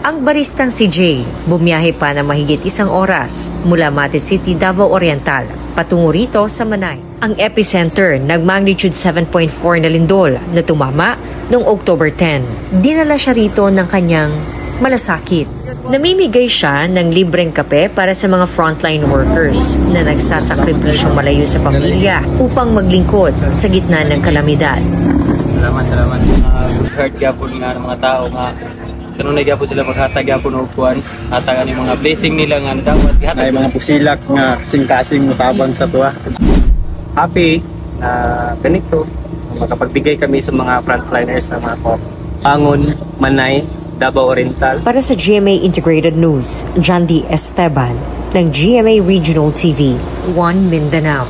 Ang baristang si Jay, bumiyahe pa ng mahigit 1 oras mula Mate City, Davao Oriental, patungo rito sa Manay. Ang epicenter ng magnitude 7.4 na lindol na tumama noong October 10. Dinala siya rito ng kanyang malasakit. Namimigay siya ng libreng kape para sa mga frontline workers na nagsasakripisyong malayo sa pamilya upang maglingkod sa gitna ng kalamidad. Salamat. Heart gyapon nga ng mga tao nga kanunay gyapon sila maghatag gyapon og kuan, hatag ani mga blessing nila nga dapat gihatag ay mga pusilak nga kasing-kasing mutabang sa tuwa. Happy na ganito makapagbigay kami sa mga frontliners na mga Bangon, Manay, Davao Oriental. Para sa GMA Integrated News, John D. Esteban ng GMA Regional TV, 1 Mindanao.